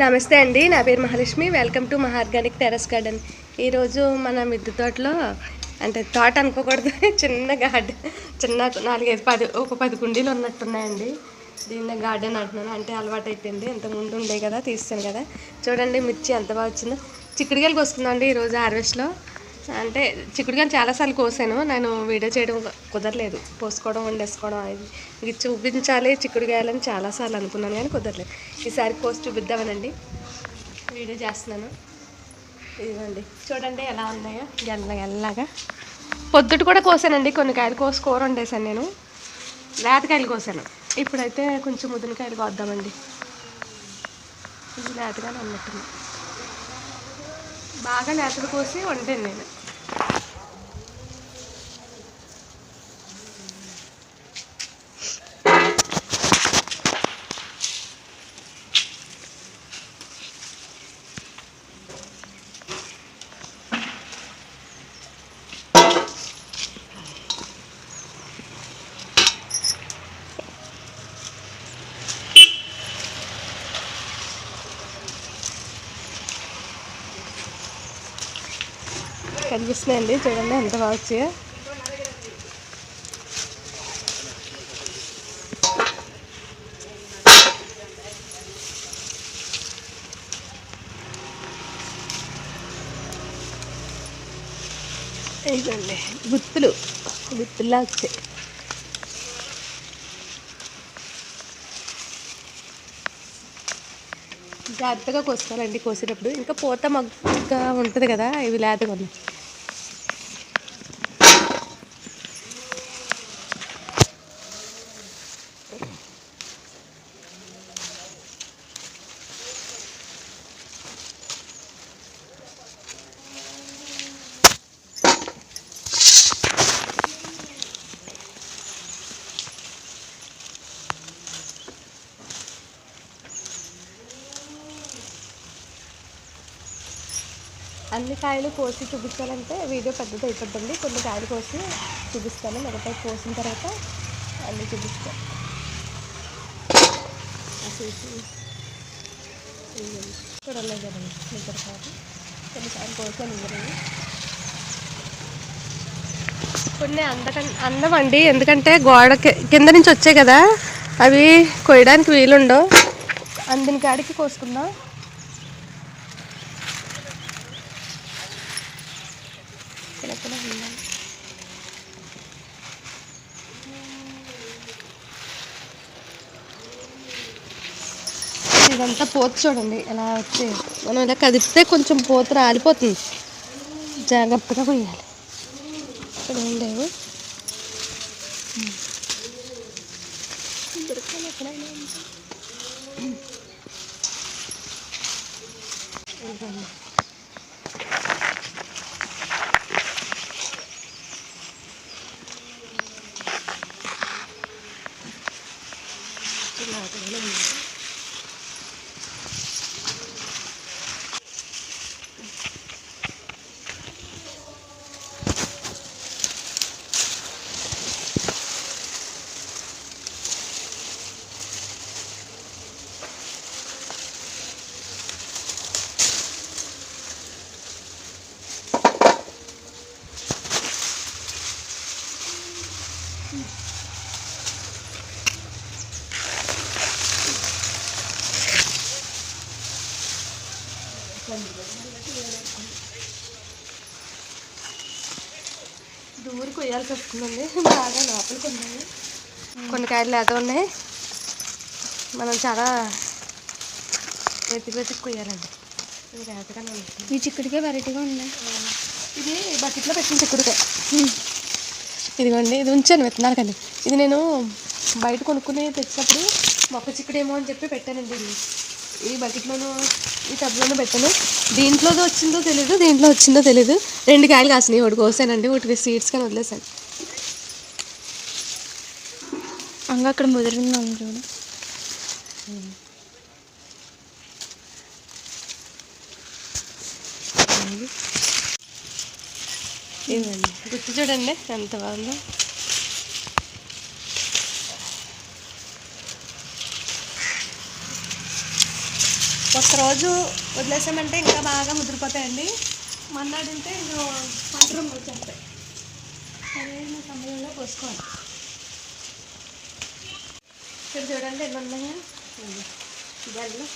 నమస్తే అండి, నా పేరు మహాలక్ష్మి. వెల్కమ్ టు మహా ఆర్గానిక్ టెర్రస్ గార్డెన్. ఈరోజు మన మిద్దె తోటలో అంటే తోట అనుకోకూడదు, చిన్న గార్డెన్, చిన్న 10 కుండీలు ఉన్నట్టున్నాయండి. దీన్ని గార్డెన్ అంటున్నాను, అంటే అలవాటు అయిపోయింది. ఇంతకుముందు ఉండే కదా, తీస్తాను కదా. చూడండి మిర్చి ఎంత బాగా వచ్చిందో. చిక్కుడుకాయలు కోసుకుందండి ఈరోజు హార్వెస్ట్లో. అంటే చిక్కుడుకాయలు చాలాసార్లు కోసాను, నేను వీడియో చేయడం కుదరలేదు. కోసుకోవడం, వండేసుకోవడం ఇది చూపించాలి చిక్కుడుకాయలని చాలాసార్లు అనుకున్నాను కానీ కుదరలేదు. ఈసారి కోసి చూపిద్దామనండి వీడియో చేస్తున్నాను. ఇదిగోండి చూడండి ఎలా ఉన్నాయో, ఎల్లగా. పొద్దుట కూడా కోసానండి, కొన్ని కాయలు కోసి కూర వండేసాను. నేను లేతకాయలు కోసాను. ఇప్పుడైతే కొంచెం ముదినకాయలు కోద్దామండి. ఇది లేతగానే అన్నట్టుంది, బాగా లేతలు కోసి వండాను నేను. కనిపిస్తున్నాయండి, చూడండి ఎంత బాగా వచ్చాయో. ఇదండి గుత్తుల్లా వచ్చాయి. జాగ్రత్తగా కోసుకోవాలండి కోసేటప్పుడు. ఇంకా పూత మగ్గుగా ఉంటుంది కదా, ఇవి లేతగా ఉన్నాయి. అన్ని కాయలు కోసి చూపించాలంటే వీడియో పెద్దది అయిపోద్దండి. కొన్ని కాయలు కోసి చూపిస్తాను, మిగతా కోసిన తర్వాత అన్నీ చూపిస్తాను. చూడండి కదండి, నిద్ర కాదు, కొన్ని కాయలు కోసాను. కొన్ని అందమండి, ఎందుకంటే గోడ కింద నుంచి వచ్చాయి కదా, అవి కొయ్యడానికి వీలుండవు. అందిన కాడికి కోసుకుందాం. ఇదంతా పోత చూడండి ఎలా వచ్చి, మనం ఇలా కదిపితే కొంచెం పోత రాలిపోతుంది. జాగ్రత్తగా కొయ్యాలి. ఇక్కడ ఏం లేవు. దూరి కొయ్యాల్సి వస్తుందండి, బాగా లోపలికి ఉన్నాయి. కొన్ని కాయలు లేత ఉన్నాయి, మనం చాలా వెతికి కొయ్యాలండి. ఇది లేతగానే ఉంటుంది. ఈ చిక్కుడుకాయ వెరైటీగా ఉన్నాయి. ఇది బకెట్లో పెట్టిన చిక్కుడుకాయ. ఇదిగోండి, ఇది ఉంచాను విత్తనాలు కండి. ఇది నేను బయట కొనుక్కుని తెచ్చినప్పుడు మొక్క చిక్కుడేమో అని చెప్పి పెట్టానండి. ఈ బకెట్లోనూ ఈ టబ్లోనూ పెట్టాను. దీంట్లో వచ్చిందో తెలీదు, దీంట్లో వచ్చిందో తెలీదు. 2 కాయలు కాసినాయి, ఒకటి కోసానండి, ఒకటి సీడ్స్ కానీ వదిలేసాను. అంగా అక్కడ ముదిరింది చూడు. ఇవ్వండి, గుర్తు చూడండి ఎంత బాగుందో. ఒక్కరోజు వదిలేసామంటే ఇంకా బాగా ముదిరిపోతాయండి. మన్నాడంటే ఇంకా పంటరం వచ్చేస్తాయి. సరైన సమయంలో పోసుకోవాలి. ఇక్కడ చూడండి ఎన్ని ఉన్నాయా గడ్డలు.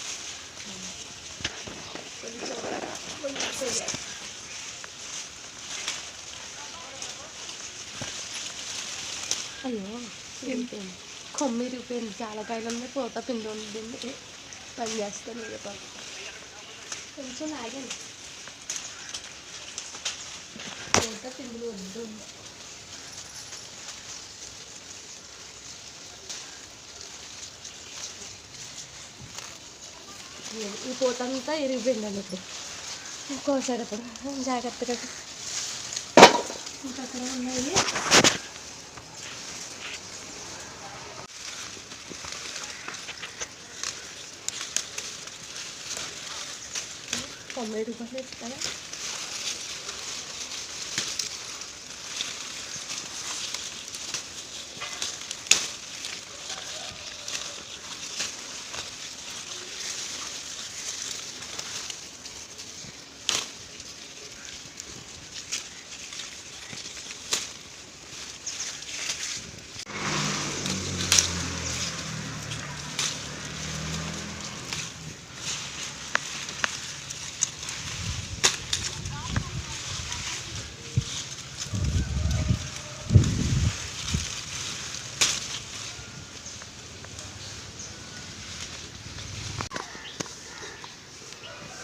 అయ్యో ఇరిగిపోయింది, కొమ్మి ఇరిగిపోయింది. చాలా కాయలు ఉన్నాయి, పూత పిండి ఉంటుంది. పని చేస్తాను ఇక కొంచెం ఆగండి. పూత పిండిలు వద్దు. ఈ పూత అంతా ఇరిగిపోయిందండి. ఇప్పుడు ఇంకోసారి ఇప్పుడు జాగ్రత్తగా ఇంకా అక్కడ ఉన్నాయి. ₹90 ఇస్తారా?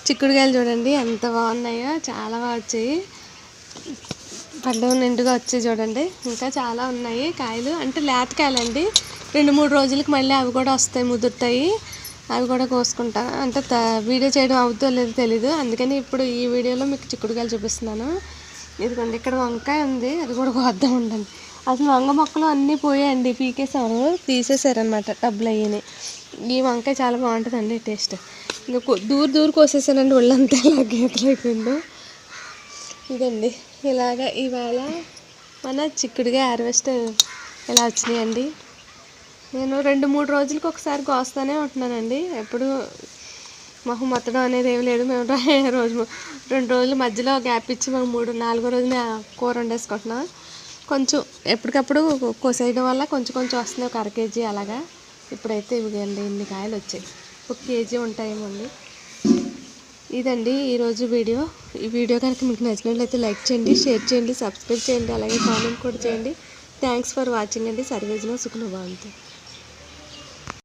చిక్కుడుకాయలు చూడండి ఎంత బాగున్నాయో, చాలా బాగా వచ్చాయి. పళ్ళు నిండుగా వచ్చాయి చూడండి. ఇంకా చాలా ఉన్నాయి కాయలు, అంటే లేతకాయలండి. 2-3 రోజులకి మళ్ళీ అవి కూడా వస్తాయి, ముదురుతాయి. అవి కూడా కోసుకుంటా. అంటే వీడియో చేయడం అవుతుందో లేదో తెలీదు, అందుకని ఇప్పుడు ఈ వీడియోలో మీకు చిక్కుడుకాయలు చూపిస్తున్నాను. ఇదిగోండి ఇక్కడ వంకాయ ఉంది, అది కూడా కోద్దాం ఉండండి. అసలు వంగ మొక్కలు అన్నీ పోయాయండి, పీకేసారు, తీసేసారనమాట టబ్బులు అయ్యి. ఈ వంకాయ చాలా బాగుంటుందండి టేస్ట్. ఇంకా దూర కోసేసానండి, ఒళ్ళంతా ఇలా గీతలు అయిపోయిందో. ఇదండి ఇలాగా ఇవాళ మన చిక్కుడుగా హార్వెస్ట్ ఇలా వచ్చినాయండి. నేను 2-3 రోజులకి ఒకసారి కోస్తానే ఉంటున్నానండి. ఎప్పుడు మొహం మొత్తడం అనేది ఏమి లేదు. మేము 2 రోజుల మధ్యలో గ్యాప్ ఇచ్చి మేము 3-4 రోజున కూర వండేసుకుంటున్నాం. కొంచెం ఎప్పటికప్పుడు కోసేయడం వల్ల కొంచెం వస్తుంది, ఒక 1/2 కేజీ అలాగా. ఇప్పుడైతే ఇవ్వండి ఇన్ని కాయలు వచ్చాయి, 1 కేజీ ఉంటాయేమో అండి. ఇదండి ఈరోజు వీడియో. ఈ వీడియో కనుక మీకు నచ్చినట్లయితే లైక్ చేయండి, షేర్ చేయండి, సబ్స్క్రైబ్ చేయండి, అలాగే కామెంట్ కూడా చేయండి. థ్యాంక్స్ ఫర్ వాచింగ్ అండి. సర్వేజన సుఖనుభవంతు.